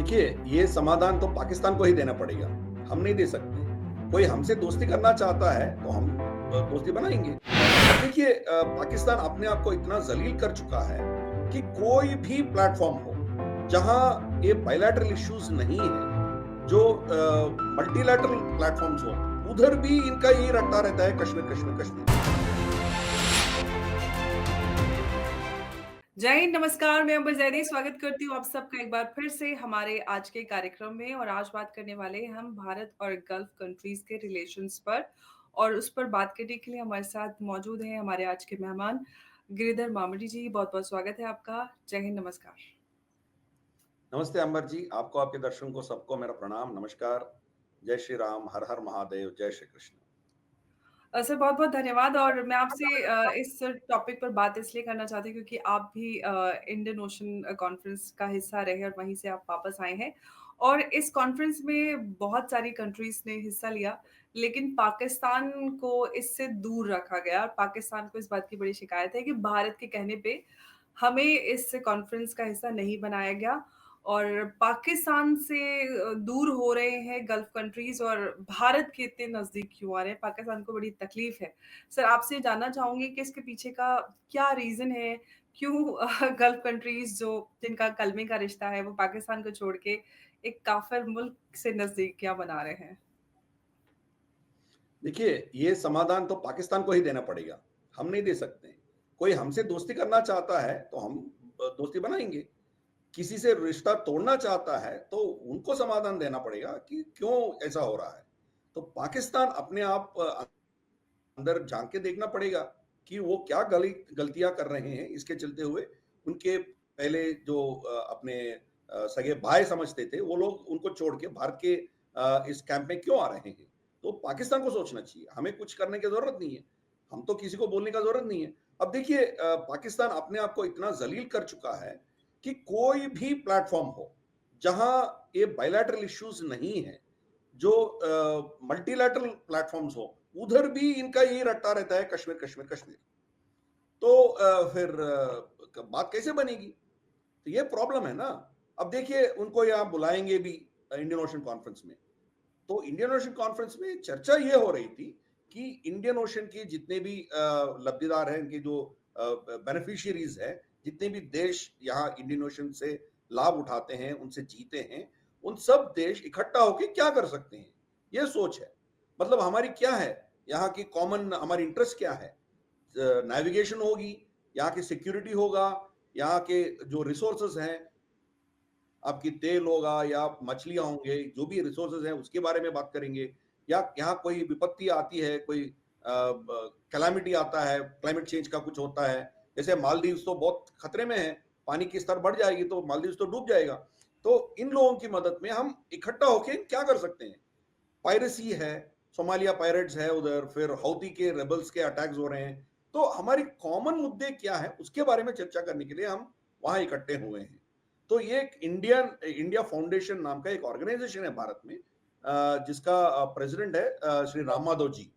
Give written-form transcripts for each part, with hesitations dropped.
देखिए, ये समाधान तो पाकिस्तान को ही देना पड़ेगा, हम नहीं दे सकते। कोई हमसे दोस्ती करना चाहता है, तो हम दोस्ती बनाएँगे। अब देखिए पाकिस्तान अपने आप को इतना ज़लील कर चुका है कि कोई भी प्लेटफ़ॉर्म हो, जहाँ ये बायलैटरल इश्यूज़ नहीं है, जो मल्टीलैटरल प्लेटफ़ॉर्म्स हों, उधर भी इनका यही रट्टा रहता है कश्मीर, कश्मीर, कश्मीर। जय हिंद, नमस्कार। मैं अंबर ज़ैदी स्वागत करती हूँ आप सबका एक बार फिर से हमारे आज के कार्यक्रम में। और आज बात करने वाले हैं हम भारत और गल्फ कंट्रीज़ के रिलेशंस पर। और उस पर बात करने के लिए हमारे साथ मौजूद हैं हमारे आज के मेहमान गिरिधर मामडी जी। बहुत-बहुत स्वागत है आपका। जय हिंद, नमस्कार। नमस्ते अंबर जी, आपको, आपके दर्शकों को सबको मेरा प्रणाम, नमस्कार। जय श्री राम, हर हर महादेव, जय श्री कृष्ण। सर बहुत-बहुत धन्यवाद। और मैं आपसे इस टॉपिक पर बात इसलिए करना चाहती हूँ क्योंकि आप भी इंडियन ओशन कॉन्फ्रेंस का हिस्सा रहे और वहीं से आप वापस आए हैं। और इस कॉन्फ्रेंस में बहुत सारी कंट्रीज़ ने हिस्सा लिया, लेकिन पाकिस्तान को इससे दूर रखा गया। और पाकिस्तान को इस बात की बड़ी शिकायत है कि भारत के कहने पे हमें इस कॉन्फ्रेंस का हिस्सा नहीं बनाया गया। और पाकिस्तान से दूर हो रहे हैं गल्फ कंट्रीज़ और भारत के इतने नज़दीक क्यों आ रहे हैं? पाकिस्तान को बड़ी तकलीफ़ है। सर आपसे जानना चाहूँगी कि इसके पीछे का क्या रीज़न है? क्यों गल्फ कंट्रीज़ जो जिनका कलमे का रिश्ता है वो पाकिस्तान को छोड़ के एक काफ़िर मुल्क से नज़दीकियाँ बना रहे हैं? देखिए, ये समाधान तो पाकिस्तान को ही देना पड़ेगा, हम नहीं दे सकते। कोई हमसे दोस्ती करना चाहता है, तो हम दोस्ती बनाएँगे। किसी से रिश्ता तोड़ना चाहता है, तो उनको समाधान देना पड़ेगा कि क्यों ऐसा हो रहा है। तो पाकिस्तान अपने आप अंदर झाँक के देखना पड़ेगा कि वो क्या गलतियाँ कर रहे हैं, इसके चलते हुए उनके पहले जो अपने सगे भाई समझते थे, वो लोग उनको छोड़ के भारत के इस कैंप में क्यों आ रहे हैं। तो पाकिस्तान को सोचना चाहिए, हमें कुछ करने की ज़रूरत नहीं है, हम तो किसी को बोलने का ज़रूरत नहीं है। अब देखिए पाकिस्तान अपने आप को इतना ज़लील कर चुका है कि कोई भी प्लेटफ़ॉर्म हो, जहाँ ये बायलैटरल इश्यूज़ नहीं है, जो मल्टीलैटरल प्लेटफ़ॉर्म्स हो, उधर भी इनका यही रट्टा रहता है कश्मीर, कश्मीर, कश्मीर। तो फिर बात कैसे बनेगी? तो ये प्रॉब्लम है ना। अब देखिए उनको यहाँ बुलाएँगे भी इंडियन ओशन कॉन्फ्रेंस में। तो इंडियन ओशन कॉन्फ्रेंस में चर्चा ये हो रही थी कि इंडियन ओशन के जितने भी लब्धिदार हैं, इनके जो बेनिफिशियरीज हैं, जितने भी देश यहाँ इंडियन ओशन से लाभ उठाते हैं, उनसे जीते हैं, उन सब देश इकट्ठा होकर क्या कर सकते हैं, ये सोच है। मतलब हमारी क्या है, यहाँ की कॉमन हमारी इंटरेस्ट क्या है, नेविगेशन होगी, यहाँ की सिक्योरिटी होगा, यहाँ के जो रिसोर्सेज हैं, आपकी तेल होगा या मछलियाँ होंगे, जो भी रिसोर्सेज़ हैं उसके बारे में बात करेंगे, या यहाँ कोई विपत्ति आती है, कोई कैलामिटी आता है, क्लाइमेट चेंज का कुछ होता है, जैसे मालदीव्स तो बहुत खतरे में है, पानी की स्तर बढ़ जाएगी तो मालदीव्स तो डूब जाएगा। तो इन लोगों की मदद में हम इकट्ठा होके क्या कर सकते हैं? पायरेसी है, सोमालिया पायरेट्स है उधर, फिर हौती के रेबल्स के अटैक्स हो रहे हैं। तो हमारी कॉमन मुद्दे क्या है, उसके बारे में चर्चा करने के लिए हम वहाँ इकट्ठे हुए हैं। तो ये एक इंडिया फाउंडेशन नाम का एक ऑर्गेनाइजेशन है भारत में, जिसका प्रेसिडेंट है श्री राम माधव जी।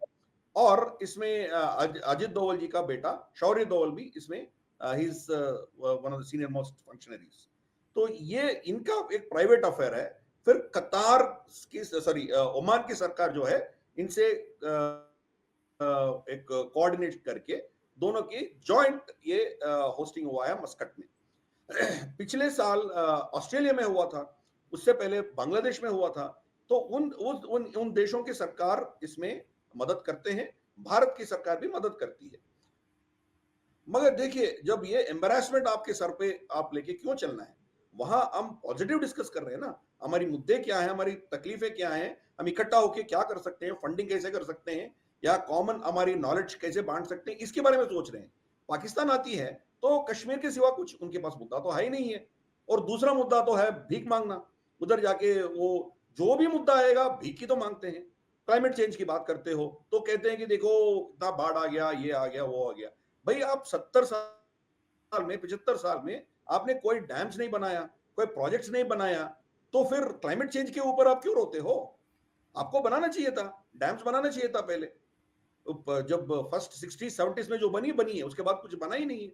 और इसमें अजित दोवल जी का बेटा शौर्य दोवल भी इसमें he is one of the senior most functionaries. तो ये इनका एक प्राइवेट अफेयर है। फिर कतार की, सॉरी, ओमान की सरकार जो है, इनसे एक कोऑर्डिनेट करके दोनों की जॉइंट ये होस्टिंग हुआ है मस्कट में। पिछले साल ऑस्ट्रेलिया में हुआ था, उससे पहले बांग्लादेश में हुआ था। तो उन देशों की सरकार इसमें मदद करते हैं, भारत की सरकार भी मदद करती है। मगर देखिए, जब ये एम्बैरेसमेंट आपके सर पे आप लेके क्यों चलना है? वहां हम पॉजिटिव डिस्कस कर रहे हैं ना, हमारी मुद्दे क्या है, हमारी तकलीफें क्या हैं, हम इकट्ठा होके क्या कर सकते हैं, फंडिंग कैसे कर सकते हैं, या कॉमन हमारी नॉलेज कैसे बांट सकते हैं, इसके बारे में सोच रहे हैं। पाकिस्तान आती है तो कश्मीर के सिवा कुछ उनके पास मुद्दा तो है ही नहीं है। और दूसरा मुद्दा तो है भीख मांगना। उधर जाके वो जो भी मुद्दा आएगा भीख की तो मांगते हैं। क्लाइमेट चेंज की बात करते हो तो कहते हैं कि देखो इतना बाढ़ आ गया, ये आ गया, वो आ गया। भाई आप 70 साल में, 75 साल में आपने कोई डैम्स नहीं बनाया, कोई प्रोजेक्ट्स नहीं बनाया, तो फिर क्लाइमेट चेंज के ऊपर आप क्यों रोते हो? आपको बनाना चाहिए था, डैम्स बनाना चाहिए था पहले। जब फर्स्ट 60-70s में जो बनी बनी है, उसके बाद कुछ बना ही नहीं है।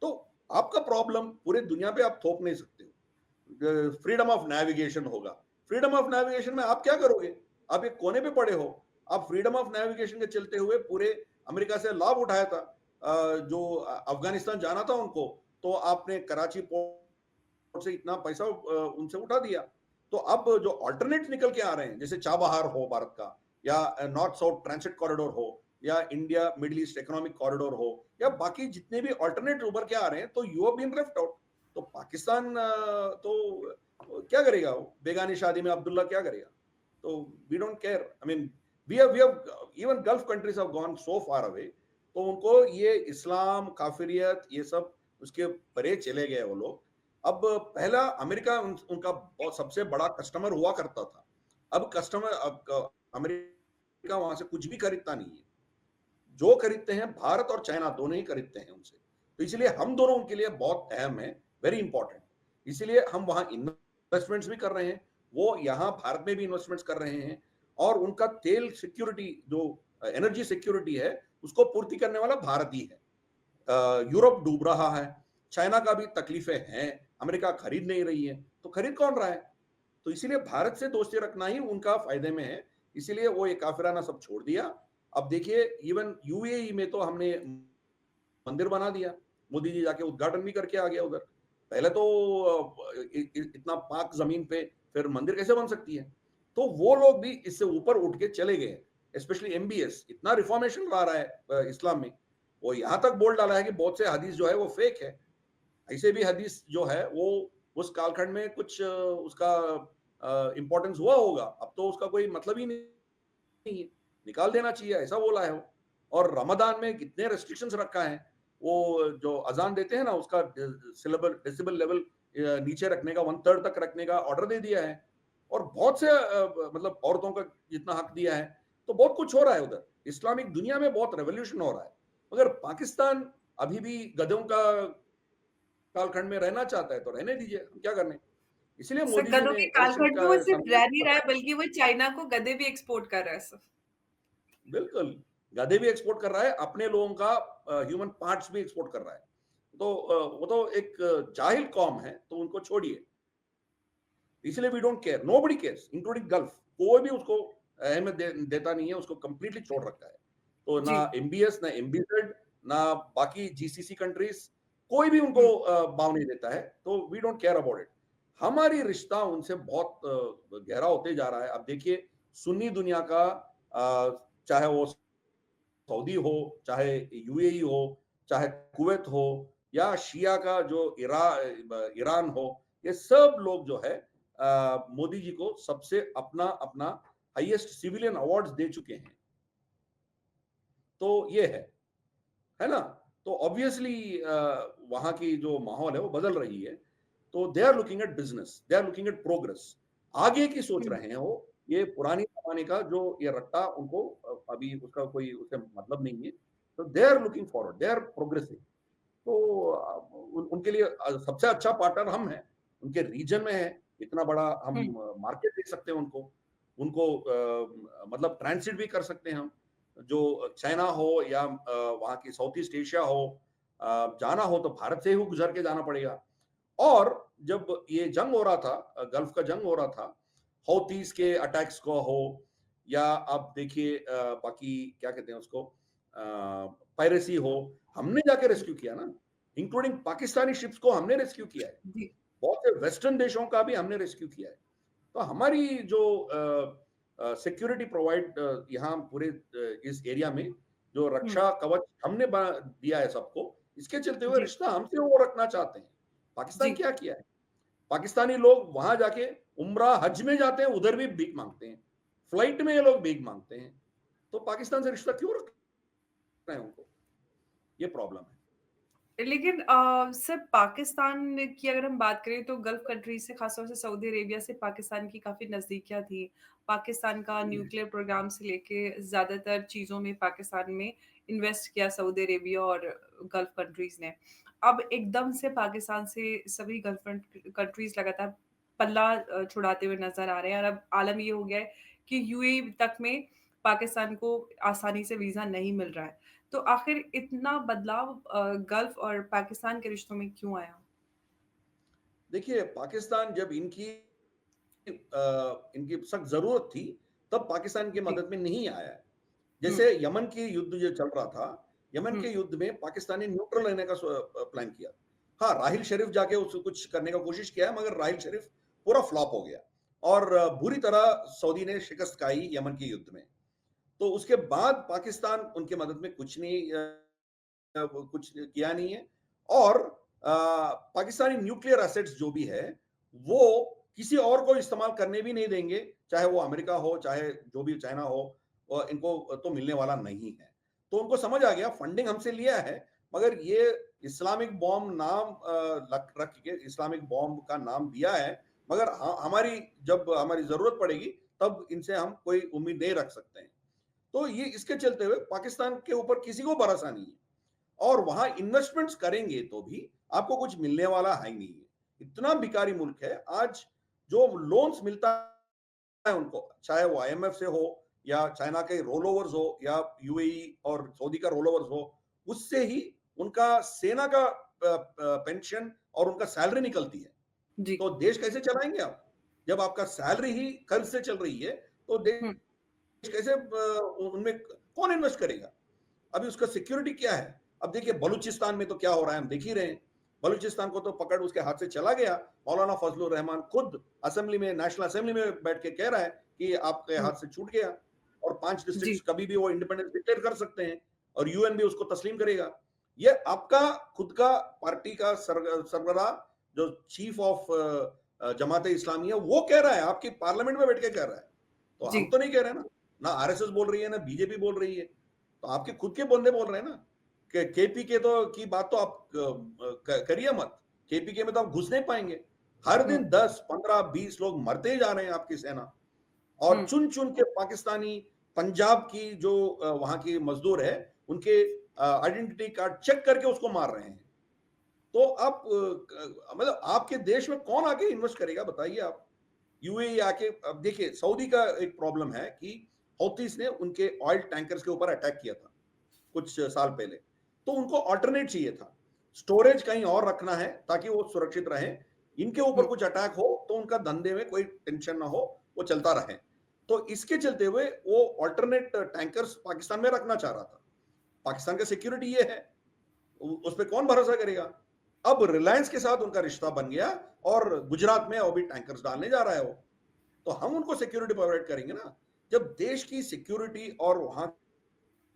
तो आपका प्रॉब्लम पूरे दुनिया पे आप थोप नहीं सकते हो। फ्रीडम ऑफ नेविगेशन होगा। फ्रीडम ऑफ नेविगेशन में आप क्या करोगे? आप एक कोने पे पड़े हो। आप फ्रीडम ऑफ नेविगेशन के चलते हुए पूरे अमेरिका से लाभ उठाया था। जो अफगानिस्तान जाना था उनको, तो आपने कराची पोर्ट से इतना पैसा उनसे उठा दिया। तो अब जो अल्टरनेट निकल के आ रहे हैं, जैसे चाबहार हो भारत का, या नॉर्थ साउथ ट्रांसिट कॉरिडोर हो, या India middle east economic corridor हो, या बाकी जितने भी अल्टरनेट उभर के आ रहे हैं, तो you have been left out. तो पाकिस्तान तो क्या करेगा? वो बेगानी शादी में अब्दुल्ला क्या करेगा? तो we don't care. I mean, we have even gulf countries have gone so far away. तो उनको ये इस्लाम, काफिरियत, ये सब उसके परे चले गए वो लोग। अब पहला अमेरिका उनका बहुत सबसे बड़ा कस्टमर हुआ करता था। अब कस्टमर, अब अमेरिका वहां से कुछ भी खरीदता नहीं है। जो खरीदते हैं भारत और चाइना दोनों ही खरीदते हैं उनसे। तो इसलिए हम दोनों उनके लिए बहुत अहम है, वेरी इंपॉर्टेंट। इसीलिए हम वहां इन्वेस्टमेंट्स भी कर रहे हैं, वो यहाँ भारत में भी इन्वेस्टमेंट्स कर रहे हैं। और उनका तेल सिक्योरिटी, जो एनर्जी सिक्योरिटी है, उसको पूर्ति करने वाला भारत ही है। यूरोप डूब रहा है, चाइना का भी तकलीफें हैं, अमेरिका खरीद नहीं रही है, तो खरीद कौन रहा है? तो इसीलिए भारत से दोस्ती रखना ही उनका फायदे में है। इसीलिए वो ये काफिराना सब छोड़ दिया। अब देखिए, इवन यूएई में तो हमने मंदिर बना दिया। मोदी जी जाके उद्घाटन भी करके आ गया उधर। पहले तो इतना पाक जमीन पे फिर मंदिर कैसे बन सकती है? तो वो लोग भी इससे ऊपर उठ के चले गए। स्पेशली एमबीएस इतना रिफॉर्मेशन ला रहा है इस्लाम में। वो यहां तक बोल डाला है कि बहुत से हदीस जो है वो फेक है। ऐसे भी हदीस जो है वो उस कालखंड में कुछ उसका इंपॉर्टेंस हुआ होगा, अब तो उसका कोई मतलब ही नहीं है, निकाल देना चाहिए, ऐसा बोला है वो। और रमदान में कितने रेस्ट्रिक्शंस रखा है। वो जो अजान देते हैं ना, उसका सिलेबल डेसिबल लेवल नीचे रखने का, वन थर्ड तक रखने का ऑर्डर दे दिया है। और बहुत से मतलब औरतों का जितना हक दिया है। तो बहुत कुछ हो रहा है उधर, इस्लामिक दुनिया में बहुत रेवोल्यूशन हो रहा है। मगर पाकिस्तान अभी भी गधों का कालखंड में रहना चाहता है, तो रहने दीजिए, हम क्या करने। इसीलिए सर, मोदी जी गधों ने के इलेक्शन कालखंड में का वो सिर्फ समय रह नहीं रहा है, बल्कि वो चाइना को गधे भी एक्सपोर्ट कर रहा है सर। बिल्कुल, गधे भी एक्सपोर्ट कर रहा है, अपने लोगों का ह्यूमन पार्ट्स भी एक्सपोर्ट कर रहा है। तो वो तो एक जाहिल कौम है, तो उनको छोड़िए। इसलिए we don't care, nobody cares including gulf. कोई भी उसको अहमियत देता नहीं है, उसको कंप्लीटली छोड़ रखा है। तो ना जी। एमबीएस, ना एमबीजेड, ना बाकी जीसीसी कंट्रीज, कोई भी उनको हुँ। भाव नहीं देता है। तो we don't care about it. हमारी रिश्ता उनसे बहुत गहरा होते जा रहा है। अब देखिए, सुन्नी दुनिया का चाहे वो सऊदी हो, चाहे यूएई हो, चाहे कुवैत हो, या शिया का जो ईरान हो, ये सब लोग जो है मोदी जी को सबसे अपना अपना हाईएस्ट सिविलियन अवार्ड्स दे चुके हैं। तो ये है ना? तो ऑब्वियसली वहां की जो माहौल है वो बदल रही है। तो they are looking at business, they are looking at progress, आगे की सोच हुँ। रहे हैं वो। ये पुरानी जमाने का जो ये रट्टा उनको अभी उसका कोई उसे मतलब नहीं है। तो they are looking forward, they are progressive. तो उनके लिए सबसे अच्छा पार्टनर हम हैं, उनके रीजन में है। इतना बड़ा हम हुँ। मार्केट दे सकते हैं उनको। उनको मतलब ट्रांसिट भी कर सकते हैं हम। जो चाइना हो या वहाँ की साउथ ईस्ट एशिया हो, जाना हो तो भारत से ही गुजर के जाना पड़ेगा। और जब ये जंग हो रहा था, गल्फ का जंग हो रहा था, हौतीस के अटैक्स को हो, या आप देखिए बाकी क्या कहते हैं उसको, पायरेसी हो, हमने जाके रेस्क्यू किया ना। इंक्लूडिंग पाकिस्तानी शिप्स को हमने रेस्क्यू किया है। जी। बहुत से वेस्टर्न देशों का भी हमने रेस्क्यू किया है। तो हमारी जो सिक्योरिटी प्रोवाइड यहाँ पूरे इस एरिया में जो हुँ। रक्षा कवच हमने दिया है सबको, इसके चलते हुए जी। रिश्ता हमसे वो रखना चाहते हैं। पाकिस्तान जी। क्या किया है? पाकिस्तानी लोग वहां जाके उम्रा हज में जाते हैं, उधर भी भीख मांगते हैं। फ्लाइट में ये लोग भीख मांगते हैं। तो पाकिस्तान से रिश्ता क्यों रख रहे हैं उनको? ये प्रॉब्लम है। लेकिन सर, पाकिस्तान की अगर हम बात करें तो गल्फ कंट्रीज़ से, ख़ास तौर से सऊदी अरेबिया से पाकिस्तान की काफ़ी नज़दीकियाँ थी। पाकिस्तान का न्यूक्लियर प्रोग्राम से लेके ज़्यादातर चीज़ों में पाकिस्तान में इन्वेस्ट किया सऊदी अरेबिया और गल्फ कंट्रीज़ ने। अब एकदम से पाकिस्तान से सभी गल्फ कंट्रीज़ लगातार पल्ला छुड़ाते हुए नज़र आ रहे हैं, और अब आलम ये हो गया है कि यूएई तक में पाकिस्तान को आसानी से वीज़ा नहीं मिल रहा है। तो आखिर इतना बदलाव गल्फ और पाकिस्तान के रिश्तों में क्यों आया? देखिए, पाकिस्तान जब इनकी सख्त ज़रूरत थी, तब पाकिस्तान की जी। मदद में नहीं आया है। हुँ, जैसे यमन की युद्ध जो चल रहा था, यमन हुँ, के युद्ध में पाकिस्तान ने न्यूट्रल रहने का प्लान किया। हाँ, राहिल शरीफ जाके उसको कुछ करने का कोशिश किया है, मगर राहिल शरीफ पूरा फ्लॉप हो गया और बुरी तरह सऊदी ने शिकस्त खाई यमन के युद्ध में। तो उसके बाद पाकिस्तान उनकी मदद में कुछ किया नहीं है और पाकिस्तानी न्यूक्लियर एसेट्स जो भी है, वो किसी और को इस्तेमाल करने भी नहीं देंगे, चाहे वो अमेरिका हो, चाहे जो भी चाइना हो, इनको तो मिलने वाला नहीं है। तो उनको समझ आ गया फंडिंग हमसे लिया है, मगर ये इस्लामिक बॉम्ब नाम रख के इस्लामिक बॉम्ब का नाम दिया है, मगर हमारी जब हमारी जरूरत पड़ेगी, तब इनसे हम कोई उम्मीद नहीं रख सकते हैं। तो ये इसके चलते हुए पाकिस्तान के ऊपर किसी को भरोसा नहीं है। और वहां इन्वेस्टमेंट्स करेंगे तो भी आपको कुछ मिलने वाला है ही नहीं है। इतना भिखारी मुल्क है आज। जो लोन्स मिलता है उनको, चाहे वो आईएमएफ से हो या चाइना के रोल ओवर्स हो या यूएई और सऊदी का रोल ओवर्स हो, उससे ही उनका सेना का पेंशन और उनका सैलरी निकलती है। जी। तो देश कैसे चलाएंगे आप? जब आपका सैलरी ही कर्ज से चल रही है, तो हुँ, देश कैसे उनमें कौन इन्वेस्ट करेगा? अभी उसका सिक्योरिटी क्या है? अब देखिए बलूचिस्तान में तो क्या हो रहा है हम देख ही रहे हैं। बलूचिस्तान को तो पकड़ उसके हाथ से चला गया। मौलाना फजलुर रहमान खुद असेंबली में, नेशनल असेंबली में बैठ के कह रहा है कि आपके हुँ, हाथ से छूट गया और 5 जी, डिस्ट्रिक्ट्स कभी भी वो इंडिपेंडेंस डिक्लेयर कर सकते हैं और यूएन भी उसको तस्लीम करेगा। ये आपका खुद का पार्टी का सरबराह जो चीफ ऑफ जमात इस्लामी है वो कह रहा है, आपकी पार्लियामेंट में बैठ के कह रहा है। तो जी। हम तो नहीं कह रहे ना। ना आरएसएस बोल रही है, ना बीजेपी बोल रही है। तो आपके खुद के बंदे बोल रहे हैं ना कि केपीके तो की बात तो आप करिए मत। केपीके में तो आप घुस नहीं पाएंगे। हर हुँ, दिन 10 15 20 लोग मरते ही जा रहे हैं आपकी सेना। और हुँ, चुन चुन के पाकिस्तानी पंजाब की जो वहां की मजदूर है, उनके आइडेंटिटी कार्ड चेक करके उसको मार रहे हैं। तो आप मतलब आपके देश में कौन आके इन्वेस्ट करेगा बताइए आप? यूएई आके अब देखिए सऊदी का एक प्रॉब्लम है कि हौतीस ने उनके ऑयल टैंकर्स के ऊपर अटैक किया था कुछ साल पहले। तो उनको अल्टरनेट चाहिए था। स्टोरेज कहीं और रखना है ताकि वो सुरक्षित रहे। इनके ऊपर हुँ, कुछ अटैक हो तो उनका धंधे में कोई टेंशन ना हो, वो चलता रहे। तो इसके चलते हुए वो अल्टरनेट टैंकर्स पाकिस्तान में रखना चाह रहा था। पाकिस्तान का सिक्योरिटी ये है, उस पे कौन भरोसा करेगा? अब रिलायंस के साथ उनका रिश्ता बन गया और गुजरात में अभी टैंकर्स डालने जा रहा है वो। तो हम उनको सिक्योरिटी प्रोवाइड करेंगे ना। जब देश की सिक्योरिटी और वहां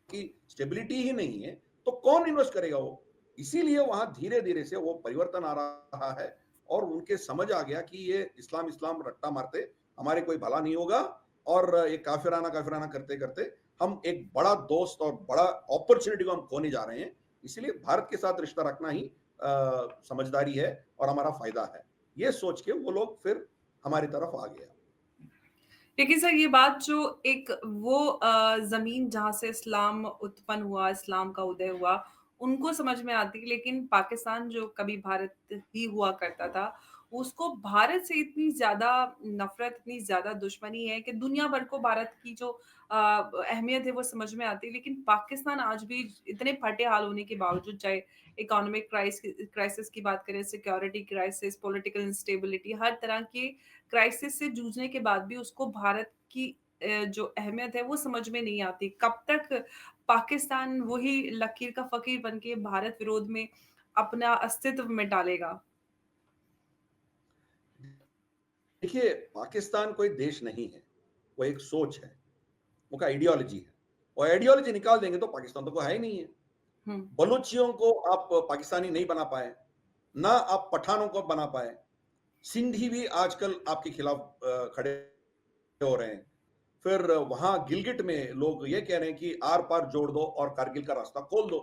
की स्टेबिलिटी ही नहीं है, तो कौन इन्वेस्ट करेगा वो? इसीलिए वहां धीरे धीरे से वो परिवर्तन आ रहा है और उनके समझ आ गया कि ये इस्लाम इस्लाम रट्टा मारते हमारे कोई भला नहीं होगा और ये काफिराना काफिराना करते करते हम एक बड़ा दोस्त और बड़ा अपॉर्चुनिटी को हम खोने जा रहे हैं। इसलिए भारत के साथ रिश्ता रखना ही समझदारी है और हमारा फायदा है। ये सोच के वो लोग फिर हमारी तरफ आ गया। लेकिन सर ये बात जो एक वो ज़मीन जहाँ से इस्लाम उत्पन्न हुआ, इस्लाम का उदय हुआ, उनको समझ में आती है, लेकिन पाकिस्तान जो कभी भारत ही हुआ करता था, उसको भारत से इतनी ज़्यादा नफ़रत, इतनी ज़्यादा दुश्मनी है कि दुनिया भर को भारत की जो अहमियत है वो समझ में आती है। लेकिन पाकिस्तान आज भी इतने फटे हाल होने के बावजूद, चाहे इकोनॉमिक क्राइसिस की बात करें, सिक्योरिटी क्राइसिस, पॉलिटिकल इंस्टेबिलिटी, हर तरह के क्राइसिस से जूझने के बाद भी उसको भारत की जो अहमियत है वो समझ में नहीं आती। कब तक पाकिस्तान वही लकीर का फ़कीर बन के भारत विरोध में अपना अस्तित्व मिटा लेगा? देखिए, पाकिस्तान कोई देश नहीं है, वो एक सोच है, वो का आइडियोलॉजी है। और आइडियोलॉजी निकाल देंगे तो पाकिस्तान तो कोई है ही नहीं है। हुँ, बलूचियों को आप पाकिस्तानी नहीं बना पाए, ना आप पठानों को बना पाए। सिंधी भी आजकल आपके खिलाफ खड़े हो रहे हैं। फिर वहां गिलगिट में लोग ये कह रहे हैं कि आर पार जोड़ दो और कारगिल का रास्ता खोल दो।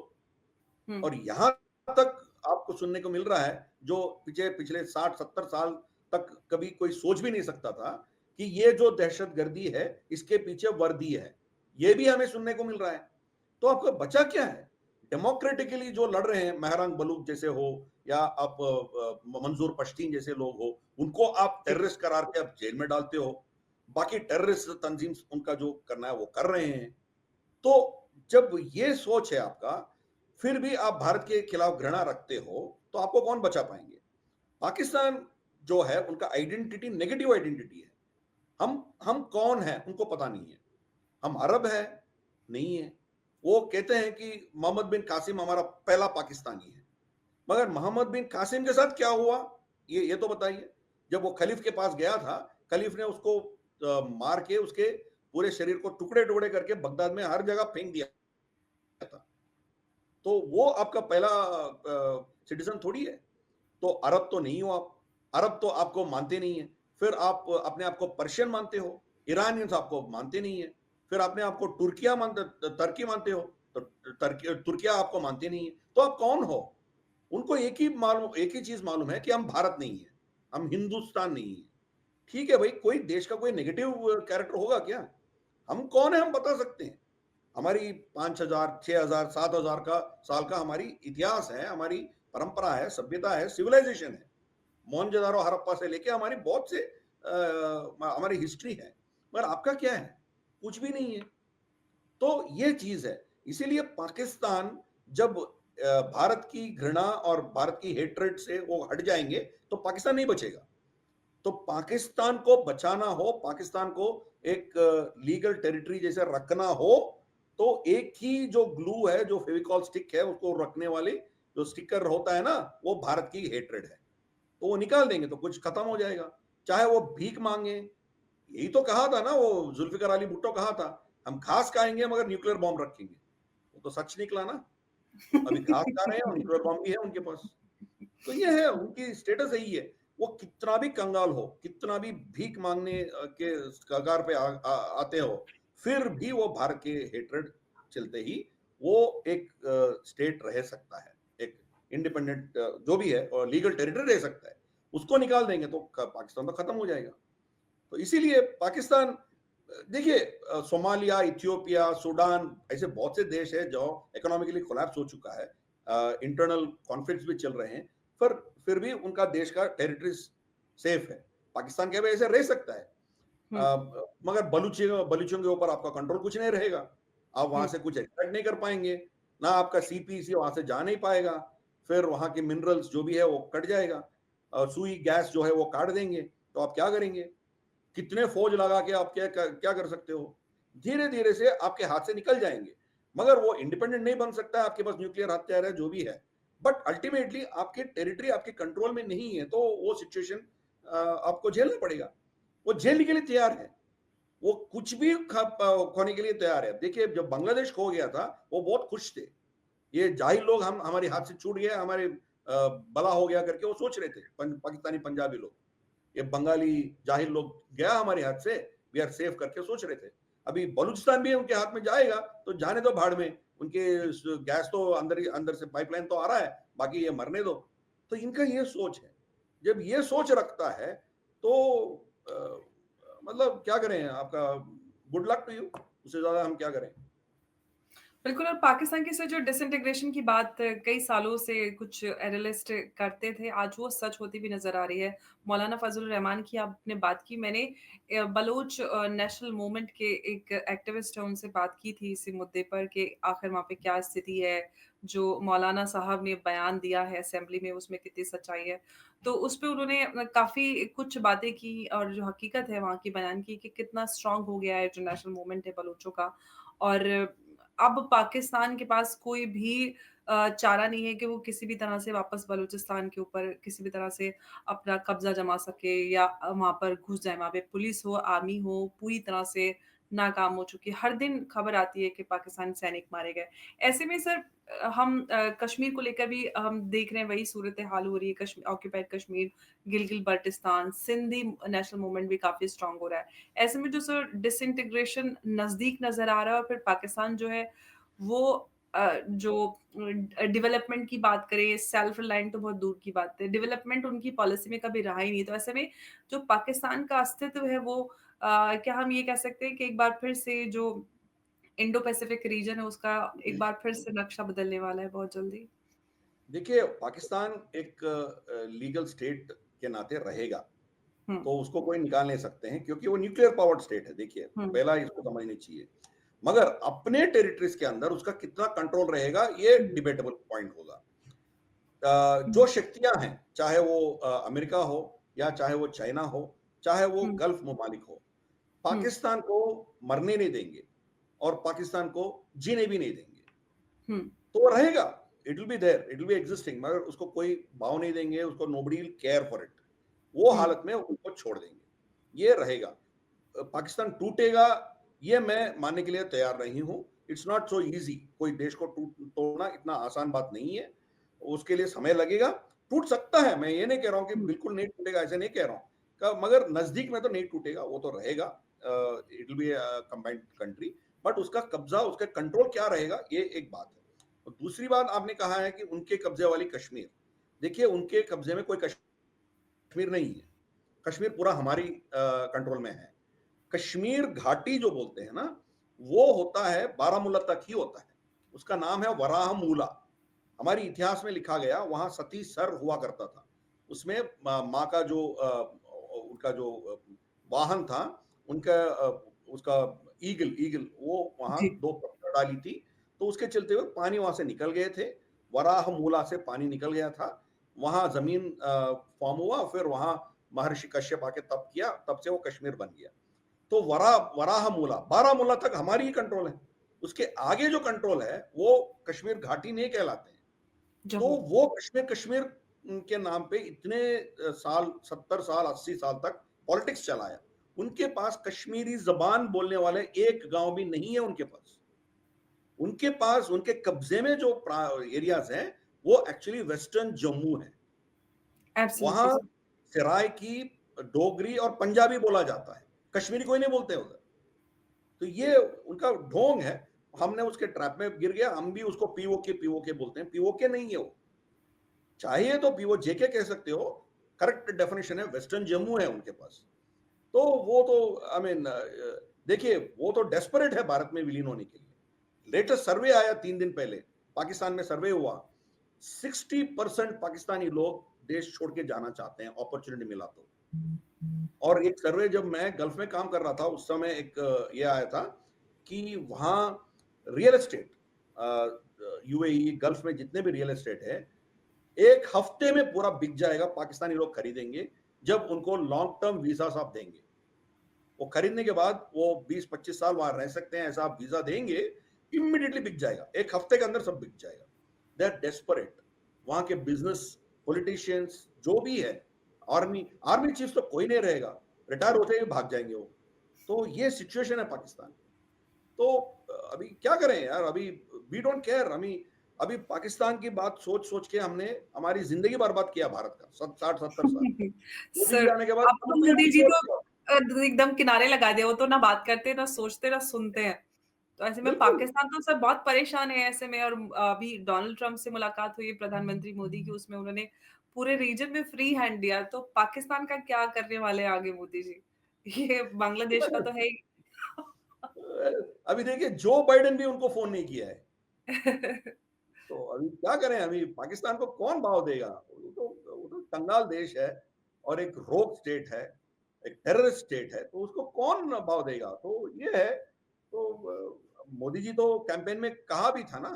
हुँ, और यहां तक आपको सुनने को मिल रहा है जो पिछले पिछले 60-70 साल तक कभी कोई सोच भी नहीं सकता था कि ये जो दहशतगर्दी है इसके पीछे वर्दी है। ये भी हमें सुनने को मिल रहा है। तो आपका बचा क्या है? डेमोक्रेटिकली जो लड़ रहे हैं मेहरान बलूच जैसे हो या आप मंजूर पश्तीन जैसे लोग हो, उनको आप जी। टेररिस्ट करार के आप जेल में डालते हो। बाकी टेररिस्ट तंजीम उनका जो करना है वो कर रहे हैं। तो जब ये सोच है आपका, फिर भी आप भारत के खिलाफ घृणा रखते हो, तो आपको कौन बचा पाएंगे? पाकिस्तान जो है उनका आइडेंटिटी नेगेटिव आइडेंटिटी है। हम कौन है उनको पता नहीं है। हम अरब है नहीं है। वो कहते हैं कि मोहम्मद बिन कासिम हमारा पहला पाकिस्तानी है, मगर मोहम्मद बिन कासिम के साथ क्या हुआ ये तो बताइए। जब वो खलीफ के पास गया था, खलीफ ने उसको मार के उसके पूरे शरीर को टुकड़े टुकड़े करके बगदाद में हर जगह फेंक दिया था। तो वो आपका पहला सिटीजन थोड़ी है। तो अरब तो नहीं हो आप। अरब तो आपको मानते नहीं है। फिर आप अपने आप को पर्शियन मानते हो, ईरानियंस आपको मानते नहीं है। फिर अपने आप को तुर्की मानते हो, तो तुर्किया आपको मानते नहीं है। तो आप कौन हो? उनको एक ही चीज मालूम है कि हम भारत नहीं है, हम हिंदुस्तान नहीं है। ठीक है भाई, कोई देश का कोई नेगेटिव कैरेक्टर होगा क्या? हम कौन है हम बता सकते हैं। हमारी 5,000 6,000 7,000 का साल का हमारी इतिहास है, हमारी परंपरा है, सभ्यता है, सिविलाइजेशन है। मोहनजोदारो हड़प्पा से लेके हमारी बहुत से हमारी हिस्ट्री है। मगर आपका क्या है? कुछ भी नहीं है। तो ये चीज है। इसीलिए पाकिस्तान जब भारत की घृणा और भारत की हेट्रेड से वो हट जाएंगे तो पाकिस्तान नहीं बचेगा। तो पाकिस्तान को बचाना हो, पाकिस्तान को एक लीगल टेरिटरी जैसे रखना हो, तो एक ही जो ग्लू है, जो फेविकॉल स्टिक है, उसको रखने वाली जो स्टिकर होता है ना, वो भारत की हेट्रेड है। तो वो निकाल देंगे तो कुछ खत्म हो जाएगा। चाहे वो भीख मांगे, यही तो कहा था ना वो जुल्फिकार अली भुट्टो कहा था, हम घास खाएंगे मगर न्यूक्लियर बॉम्ब रखेंगे। वो तो सच निकला ना। अभी घास खा रहे हैं और न्यूक्लियर बॉम्ब भी है उनके पास। तो ये है, उनकी स्टेटस यही है। वो कितना भी कंगाल हो, कितना भी भीख मांगने के कगार पे आते हो, फिर भी वो भारत के हेट्रेड चलते ही वो एक स्टेट रह सकता है, एक इंडिपेंडेंट जो भी है और लीगल टेरिटरी रह सकता है। उसको निकाल देंगे तो पाकिस्तान तो खत्म हो जाएगा। तो इसीलिए पाकिस्तान, देखिए सोमालिया, इथियोपिया, सूडान, ऐसे बहुत से देश है जो इकोनॉमिकली कोलैप्स हो चुका है, इंटरनल कॉन्फ्लिक्ट्स भी चल रहे हैं, पर फिर भी उनका देश का टेरिटरी सेफ है। पाकिस्तान के भी ऐसे रह सकता है। मगर बलूचियों के ऊपर आपका कंट्रोल कुछ नहीं रहेगा। आप वहां से कुछ एक्सट्रैक्ट नहीं कर पाएंगे, ना आपका सीपीसी वहां से जा नहीं पाएगा। फिर वहां के मिनरल्स जो भी है वो कट जाएगा, सुई गैस जो है वो काट देंगे। तो आप क्या करेंगे? कितने फौज लगा के आप क्या कर सकते हो? धीरे धीरे से आपके हाथ से निकल जाएंगे। मगर वो इंडिपेंडेंट नहीं बन सकता है, आपके पास न्यूक्लियर हथियार है जो भी है, बट अल्टीमेटली आपकी टेरिटरी आपके कंट्रोल में नहीं है, तो वो सिचुएशन आपको झेलना पड़ेगा। वो झेलने के लिए तैयार है, वो कुछ भी खोने के लिए तैयार है। देखिए जब बांग्लादेश खो गया था वो बहुत खुश थे। ये जाहिल लोग हम हमारे हाथ से छूट गया, हमारे बला हो गया करके वो सोच रहे थे, पाकिस्तानी पंजाबी लोग। ये बंगाली जाहिल लोग गया हमारे हाथ से, वी आर सेफ करके सोच रहे थे। अभी बलूचिस्तान भी उनके हाथ में जाएगा तो जाने दो भाड़ में। उनके गैस तो अंदर से पाइपलाइन तो आ रहा है, बाकी ये मरने दो। तो इनका ये सोच है। जब ये सोच रखता है तो मतलब क्या करें, आपका गुड लक टू यू। उससे ज्यादा हम क्या करें। बिल्कुल। और पाकिस्तान की से जो डिसइंटीग्रेशन की बात कई सालों से कुछ एनालिस्ट करते थे, आज वो सच होती भी नज़र आ रही है। मौलाना फज़लुर रहमान की आपने बात की, मैंने बलूच नेशनल मूवमेंट के एक एक्टिविस्ट हैं, उनसे बात की थी इसी मुद्दे पर कि आखिर वहाँ पे क्या स्थिति है, जो मौलाना साहब ने बयान दिया है असेंबली में, उसमें कितनी सच्चाई है। तो उस पे उन्होंने काफ़ी कुछ बातें की और जो हकीकत है वहाँ की बयान की कि कितना स्ट्रॉन्ग हो गया है जो नेशनल मूवमेंट है बलूचों का। और अब पाकिस्तान के पास कोई भी चारा नहीं है कि वो किसी भी तरह से वापस बलूचिस्तान के ऊपर किसी भी तरह से अपना कब्ज़ा जमा सके या वहाँ पर घुस जाए। वहाँ पे पुलिस हो, आर्मी हो, पूरी तरह से नाकाम हो चुकी है। हर दिन खबर आती है कि पाकिस्तानी सैनिक मारे गए। ऐसे में सर हम कश्मीर को लेकर भी हम देख रहे हैं वही सूरत-ए-हाल हो रही है। Occupied Kashmir, Gilgit-Baltistan, Sindhi national movement भी काफ़ी स्ट्रॉन्ग हो रहा है। ऐसे में जो सर डिसइंटीग्रेशन नज़दीक नज़र आ रहा है और फिर पाकिस्तान जो है वो जो डेवलपमेंट की बात करें, सेल्फ रिलायंट तो बहुत दूर की बात है। डेवलपमेंट उनकी पॉलिसी में कभी रहा ही नहीं। तो ऐसे में जो पाकिस्तान का अस्तित्व है वो क्या हम ये कह सकते हैं कि एक बार फिर से जो इंडो पैसिफिक रीजन है उसका एक बार फिर से नक्शा बदलने वाला है बहुत जल्दी? देखिए पाकिस्तान एक लीगल स्टेट के नाते रहेगा, हुँ, तो उसको कोई निकाल नहीं सकते हैं क्योंकि वो न्यूक्लियर पावर्ड स्टेट है। देखिए हुँ, पहला इसको समझनी चाहिए। मगर अपने टेरिटरीज के अंदर उसका कितना कंट्रोल रहेगा ये हुँ, डिबेटेबल पॉइंट होगा। हुँ, जो शक्तियां हैं, चाहे वो अमेरिका हो, या चाहे वो चाइना हो, चाहे वो हुँ, गल्फ ममालिक हो, हुँ, पाकिस्तान को मरने नहीं देंगे और पाकिस्तान को जीने भी नहीं देंगे। हुँ, तो वो रहेगा, it will be there, it will be existing, मगर उसको कोई भाव नहीं देंगे, उसको nobody will care for it. वो हुँ, हालत में उसको छोड़ देंगे, ये रहेगा। पाकिस्तान टूटेगा, ये मैं मानने के लिए तैयार नहीं हूँ। इट्स नॉट सो ईज़ी, कोई देश को तोड़ना इतना आसान बात नहीं है, उसके लिए समय लगेगा। टूट सकता है, मैं ये नहीं कह रहा हूँ कि हुँ, बिल्कुल नहीं टूटेगा, ऐसे नहीं कह रहा हूँ। मगर नज़दीक में तो नहीं टूटेगा, वो तो रहेगा। It will be a combined country, but उसका कब्ज़ा, उसका कंट्रोल क्या रहेगा, ये एक बात है। और दूसरी बात आपने कहा है कि उनके कब्ज़े वाली कश्मीर। देखिए, उनके कब्ज़े में कोई कश्मीर नहीं है। कश्मीर पूरा हमारी कंट्रोल में है। कश्मीर घाटी जो बोलते हैं ना, वो होता है बारामूला तक ही होता है। उसका नाम है वराहमूला। हमारी इतिहास में लिखा गया, वहाँ सती सर हुआ करता था। उसमें माँ का जो उनका जो वाहन था, उनका उसका ईगल ईगल वो वहाँ जी, 2 पत्थर डाली थी, तो उसके चलते हुए पानी वहाँ से निकल गए थे। वराहमूला से पानी निकल गया था। वहाँ ज़मीन फ़ॉर्म हुआ, फिर वहाँ महर्षि कश्यप आके तप किया, तब से वो कश्मीर बन गया। तो वराहमूला, बारामूला तक हमारी ही कंट्रोल है। उसके आगे जो कंट्रोल है, वो कश्मीर घाटी नहीं कहलाते हैं। तो जम्मू। वो कश्मीर कश्मीर के नाम पे इतने साल, 70 साल, 80 साल तक पॉलिटिक्स चलाया। उनके पास कश्मीरी ज़बान बोलने वाले एक गाँव भी नहीं है उनके पास। उनके पास, उनके कब्ज़े में जो एरियाज़ हैं, वो एक्चुअली वेस्टर्न जम्मू है। एब्सोल्युटली वहाँ सर। सराइकी, डोगरी और पंजाबी बोला जाता है। कश्मीरी कोई नहीं बोलते उधर। तो ये उनका ढोंग है। हमने उसके ट्रैप में गिर गया, हम भी उसको पीओके पीओके बोलते हैं। पीओके नहीं है वो। चाहिए तो पीओजेके कह सकते हो। करेक्ट डेफिनेशन है वेस्टर्न जम्मू है उनके पास। तो वो तो आई मीन देखिए, वो तो डेस्परेट है भारत में विलीन होने के लिए। लेटेस्ट सर्वे आया 3 दिन पहले, पाकिस्तान में सर्वे हुआ। 60% पाकिस्तानी लोग देश छोड़ के जाना चाहते हैं, अपॉर्चुनिटी मिला तो। और एक सर्वे जब मैं गल्फ में काम कर रहा था, उस समय एक ये आया था कि वहाँ रियल एस्टेट, यूएई गल्फ में जितने भी रियल एस्टेट है, 1 हफ्ते में पूरा बिक जाएगा, पाकिस्तानी लोग खरीदेंगे, जब उनको लॉन्ग टर्म वीज़ास आप देंगे। वो खरीदने के बाद वो 20-25 साल वहाँ रह सकते हैं, ऐसा आप वीज़ा देंगे, इमीडिएटली बिक जाएगा। 1 हफ्ते के अंदर सब बिक जाएगा। They are desperate. वहाँ के बिज़नेस, पॉलिटिशियंस जो भी है, आर्मी आर्मी चीफ तो कोई नहीं रहेगा, रिटायर होते ही भाग जाएँगे वो। तो ये सिचुएशन है पाकिस्तान। तो अभी क्या करें यार, अभी वी डोंट केयर। अभी पाकिस्तान की बात सोच-सोच के हमने हमारी ज़िंदगी बर्बाद किया भारत का, सब 60-70 साल। मोदी जी सर, आने के बाद अब तो मोदी कंप्लीटली जी छोड़ तो दिया। एकदम किनारे लगा दिया, वो तो ना बात करते, ना सोचते, ना सुनते हैं। तो ऐसे में बिल्कुल। पाकिस्तान तो सर बहुत परेशान है ऐसे में और अभी डोनाल्ड ट्रम्प से मुलाकात हुई प्रधानमंत्री मोदी की, उसमें उन्होंने पूरे रीजन में फ्री हैंड दिया, तो पाकिस्तान का क्या करने वाले हैं आगे मोदी जी? ये बांग्लादेश का तो है ही। अभी देखिए, जो बाइडेन भी उनको फ़ोन नहीं किया है। तो अभी क्या करें, अभी पाकिस्तान को कौन भाव देगा? वो तो कंगाल देश है और एक रोग स्टेट है, एक टेररिस्ट स्टेट है, तो उसको कौन भाव देगा? तो ये है। तो मोदी जी तो कैंपेन में कहा भी था ना,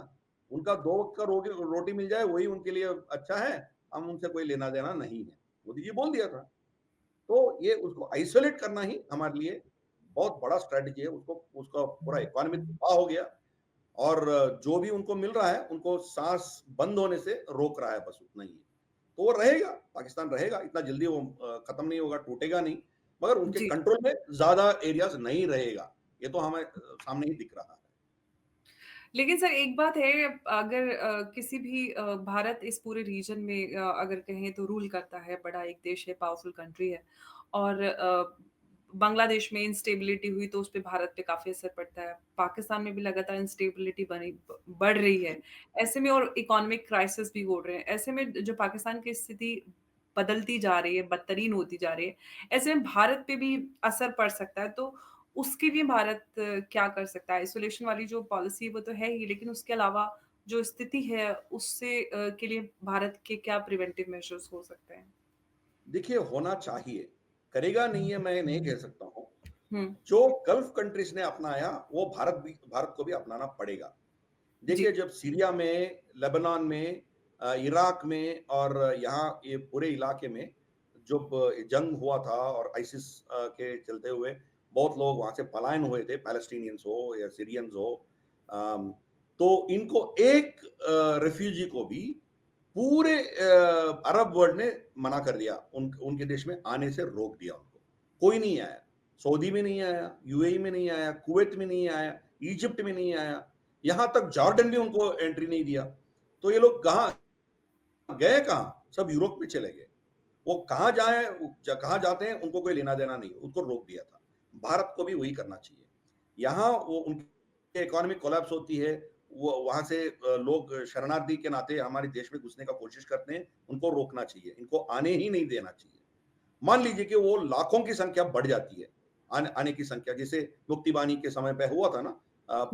उनका 2 वक़्त का रोटी रोटी मिल जाए वही उनके लिए अच्छा है, हम उनसे कोई लेना-देना नहीं है। मोदी जी बोल दिया था। तो ये उसको आइसोलेट करना ही हमारे लिए बहुत बड़ा स्ट्रैटेजी है। उसको उसका पूरा इकोनॉमी तबाह हो गया। और जो भी उनको मिल रहा है, उनको साँस बंद होने से रोक रहा है, बस उतना ही है। तो वो रहेगा, पाकिस्तान रहेगा, इतना जल्दी वो खत्म नहीं होगा, टूटेगा नहीं, मगर उनके जी। कंट्रोल में ज़्यादा एरियाज़ नहीं रहेगा। ये तो हमें सामने ही दिख रहा है। लेकिन सर एक बात है अगर किसी भी भारत इस पूरे रीजन में अगर कहें तो रूल करता है, बड़ा एक देश है, पावरफुल कंट्री है और बांग्लादेश में इंस्टेबिलिटी हुई तो उसपे भारत पे काफ़ी असर पड़ता है। पाकिस्तान में भी लगातार इंस्टेबिलिटी बनी ब बढ़ रही है। ऐसे में और इकोनॉमिक क्राइसिस भी हो रहे हैं। ऐसे में जो पाकिस्तान की स्थिति बदलती जा रही है, बदतरीन होती जा रही है, ऐसे में भारत पे भी असर पड़ सकता है। तो उसके लिए भारत क्या कर सकता है? आइसोलेशन वाली जो पॉलिसी है वो तो है ही, लेकिन उसके अलावा जो स्थिति है उससे के लिए भारत के क्या प्रिवेंटिव मेजर्स हो सकते हैं? देखिए, होना चाहिए, करेगा नहीं है मैं नहीं कह सकता हूँ। हुँ, जो गल्फ कंट्रीज़ ने अपनाया, वो भारत को भी अपनाना पड़ेगा। जी, देखिए, जब सीरिया में, लेबनान में, इराक में और यहाँ ये पूरे इलाके में जब जंग हुआ था और आईसिस के चलते हुए बहुत लोग वहाँ से पलायन हुए थे, पैलेस्टीनियंस हो या सीरियंस हो। अम, तो इनको एक रिफ्यूजी को भी पूरे अरब वर्ल्ड ने मना कर दिया, उनके देश में आने से रोक दिया उनको। कोई नहीं आया, सऊदी में नहीं आया, यूएई में नहीं आया, कुवैत में नहीं आया, इजिप्ट में नहीं आया, यहाँ तक जॉर्डन भी उनको एंट्री नहीं दिया। तो ये लोग कहाँ गए, कहाँ? सब यूरोप में चले गए। वो कहाँ जाए, कहाँ जाते हैं उनको कोई लेना देना नहीं, उनको रोक दिया था। भारत को भी वही करना चाहिए। यहाँ वो उनकी इकोनॉमी कोलैप्स होती है, वो वहां से लोग शरणार्थी के नाते हमारे देश में घुसने का कोशिश करते हैं, उनको रोकना चाहिए, इनको आने ही नहीं देना चाहिए। मान लीजिए कि वो लाखों की संख्या बढ़ जाती है, आने की संख्या, जैसे मुक्ति बानी के समय पे हुआ था ना,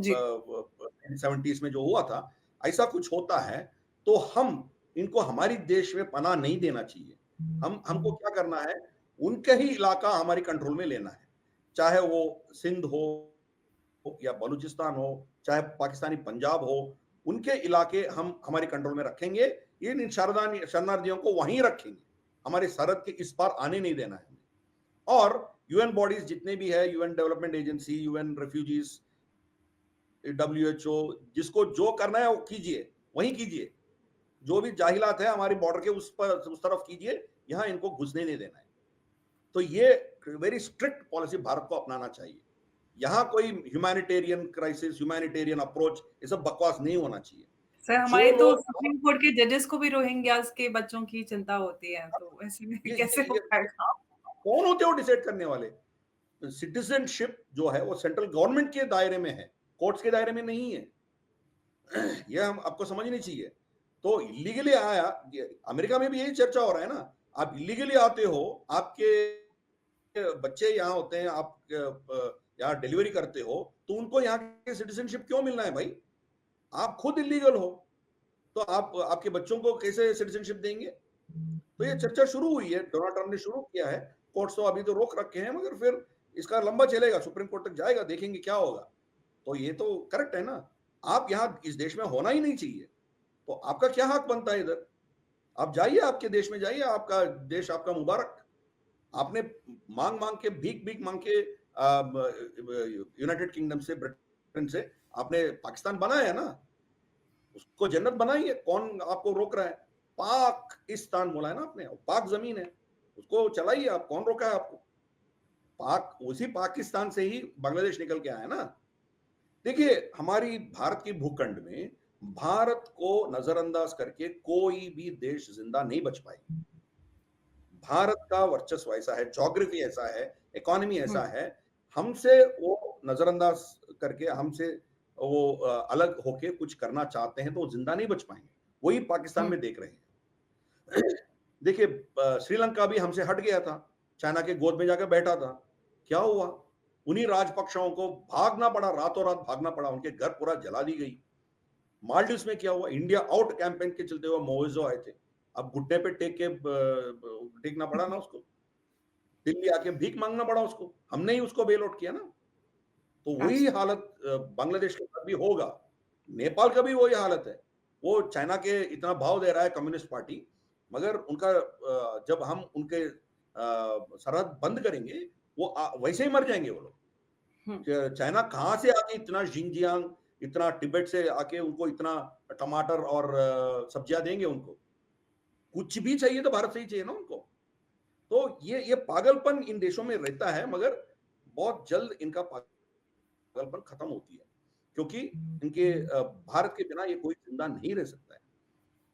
जी। 70s में जो हुआ था, ऐसा कुछ होता है, तो हम इनको हमारी देश में पनाह नहीं देना चाहिए। हमको क्या करना है, उनका ही इलाका हमारी कंट्रोल में लेना है, चाहे वो सिंध हो या बलूचिस्तान हो, चाहे पाकिस्तानी पंजाब हो, उनके इलाके हम हमारी कंट्रोल में रखेंगे। इन शरणार्थियों को वहीं रखेंगे, हमारे सरहद के इस पार आने नहीं देना है हमें। और यूएन बॉडीज जितने भी है, UN development agency, UN refugees, WHO, जिसको जो करना है वो कीजिए, वहीं कीजिए। जो भी जाहिलात है हमारी बॉर्डर के उस तरफ कीजिए, यहाँ इनको घुसने नहीं देना है। तो ये वेरी स्ट्रिक्ट पॉलिसी भारत को अपनाना चाहिए। यहाँ कोई ह्यूमैनिटेरियन क्राइसिस, ह्यूमैनिटेरियन अप्रोच, ये सब बकवास नहीं होना चाहिए। सर, जो हमारे तो लोग, सुप्रीम कोर्ट के जजेस को भी रोहिंग्यास के बच्चों की चिंता होती है, तो ऐसे में कैसे हो ये पाएगा? कौन होते हो डिसाइड करने वाले? सिटीजनशिप जो है वो सेंट्रल गवर्नमेंट के दायरे में है, कोर्ट्स के दायरे में नहीं है। ये हम आपको समझनी चाहिए। तो इलीगली आया, अमेरिका में भी यही चर्चा हो रहा है ना। आप इलीगली आते हो, आपके बच्चे यहाँ होते हैं, आप यहाँ डिलीवरी करते हो, तो उनको यहाँ के सिटीजनशिप क्यों मिलना है भाई? आप खुद इलीगल हो, तो आप आपके बच्चों को कैसे सिटीजनशिप देंगे? तो ये चर्चा शुरू हुई है, डोनाल्ड ट्रम्प ने शुरू किया है। कोर्ट्स तो अभी तो रोक रखे हैं, मगर फिर इसका लंबा चलेगा, सुप्रीम कोर्ट तक जाएगा, देखेंगे क्या होगा। तो ये तो करेक्ट है ना। आप यहाँ इस देश में होना ही नहीं चाहिए, तो आपका क्या हक बनता है इधर? आप जाइए, आपके देश में जाइए, आपका देश आपका मुबारक। आपने मांग मांग के, भीख भीख मांग के यूनाइटेड किंगडम से, ब्रिटेन से आपने पाकिस्तान बनाया है ना, उसको जन्नत बनाइए, कौन आपको रोक रहा है? पाकिस्तान बोला है ना आपने, पाक जमीन है, उसको चलाइए आप, कौन रोका है आपको? पाक, उसी पाकिस्तान से ही बांग्लादेश निकल के आया ना। देखिए, हमारी भारत की भूखंड में भारत को नजरअंदाज करके कोई भी देश जिंदा नहीं बच पाएगी। भारत का वर्चस्व ऐसा है, ज्योग्राफी ऐसा है, इकोनॉमी हुँ, ऐसा है, हमसे वो नजरअंदाज करके, हमसे वो अलग होके कुछ करना चाहते हैं तो वो जिंदा नहीं बच पाएंगे। वही पाकिस्तान हुँ, में देख रहे हैं। देखिए, श्रीलंका भी हमसे हट गया था, चाइना के गोद में जाकर बैठा था। क्या हुआ? उन्हीं राजपक्षों को भागना पड़ा, रातों रात भागना पड़ा, उनके घर पूरा जला दी गई। मालदीव्स में क्या हुआ? इंडिया आउट कैंपेन के चलते हुए मोइज़ो आए थे। अब घुटने पे टेक के टेकना पड़ा ना उसको। दिल्ली आके भीख मांगना पड़ा उसको। हमने ही उसको बेल आउट किया ना। तो वही अच्छा। हालत बांग्लादेश के साथ भी होगा। नेपाल का भी वही हालत है। वो चाइना के इतना भाव दे रहा है कम्युनिस्ट पार्टी, मगर उनका जब हम उनके सरहद बंद करेंगे, वो वैसे ही मर जाएंगे वो लोग। हुँ, चाइना कहाँ से आके इतना जिंजियांग, इतना तिब्बत से आके उनको इतना टमाटर और सब्जियां देंगे उनको? कुछ भी चाहिए तो भारत से ही चाहिए ना उनको। तो ये पागलपन इन देशों में रहता है, मगर बहुत जल्द इनका पागलपन खत्म होती है, क्योंकि इनके भारत के बिना ये कोई जिंदा नहीं रह सकता है।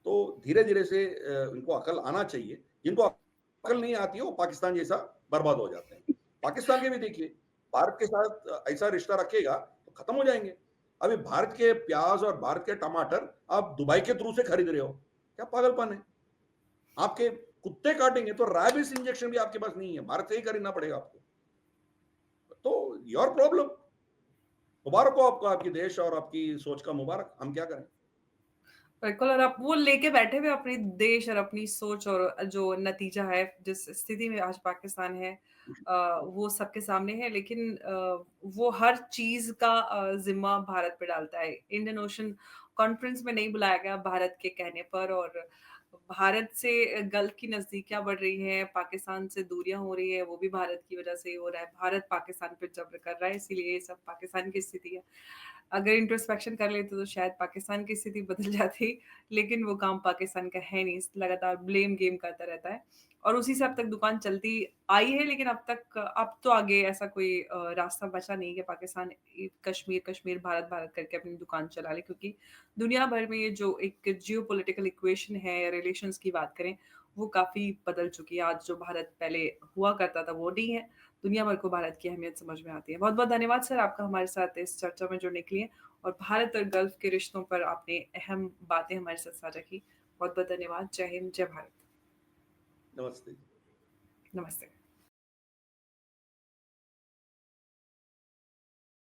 तो धीरे-धीरे से इनको अकल आना चाहिए। जिनको अकल नहीं आती है, वो पाकिस्तान जैसा बर्बाद हो जाते हैं। पाकिस्तान के भी देखिए, भारत के साथ ऐसा रिश्ता रखेगा तो खत्म हो जाएँगे। अभी भारत के प्याज़ और भारत के टमाटर आप दुबई के थ्रू से खरीद रहे हो। क्या पागलपन है? आपके कुत्ते काटेंगे तो रैबिस इंजेक्शन भी आपके पास नहीं है, भारत से ही खरीदना पड़ेगा आपको। तो योर प्रॉब्लम। मुबारक हो आपको, आपके देश और आपकी सोच का मुबारक, हम क्या करें? बिल्कुल। और आप वो लेके बैठे हुए अपने देश और अपनी सोच, और जो नतीजा है, जिस स्थिति में आज पाकिस्तान है, वो सबके सामने है। लेकिन वो हर चीज़ का ज़िम्मा भारत पे डालता है। इंडियन ओशन कॉन्फ्रेंस में नहीं बुलाया गया भारत के कहने पर, और भारत से गल्फ की नज़दीकियाँ बढ़ रही हैं, पाकिस्तान से दूरियाँ हो रही हैं, वो भी भारत की वजह से ही हो रहा है। भारत पाकिस्तान पे जबर कर रहा है, इसीलिए ये सब पाकिस्तान की स्थिति है। अगर इंट्रोस्पेक्शन कर लेते तो शायद पाकिस्तान की स्थिति बदल जाती, लेकिन वो काम पाकिस्तान का है नहीं, लगातार ब्लेम गेम करता रहता है और उसी से अब तक दुकान चलती आई है, लेकिन अब तो आगे ऐसा कोई रास्ता बचा नहीं कि पाकिस्तान कश्मीर, कश्मीर, भारत, भारत करके अपनी दुकान चला ले क्योंकि दुनिया भर में ये जो एक जियोपॉलिटिकल इक्वेशन है, रिलेशंस की बात करें, वो काफ़ी बदल चुकी है। आज जो भारत पहले हुआ करता था, वो नहीं है। दुनिया भर को भारत की अहमियत समझ में आती है। बहुत-बहुत धन्यवाद सर आपका हमारे साथ इस चर्चा में जुड़ने के लिए और भारत और गल्फ़ के रिश्तों पर आपने अहम बातें हमारे साथ साझा की। बहुत-बहुत धन्यवाद। जय हिंद, जय भारत। नमस्ते। नमस्ते।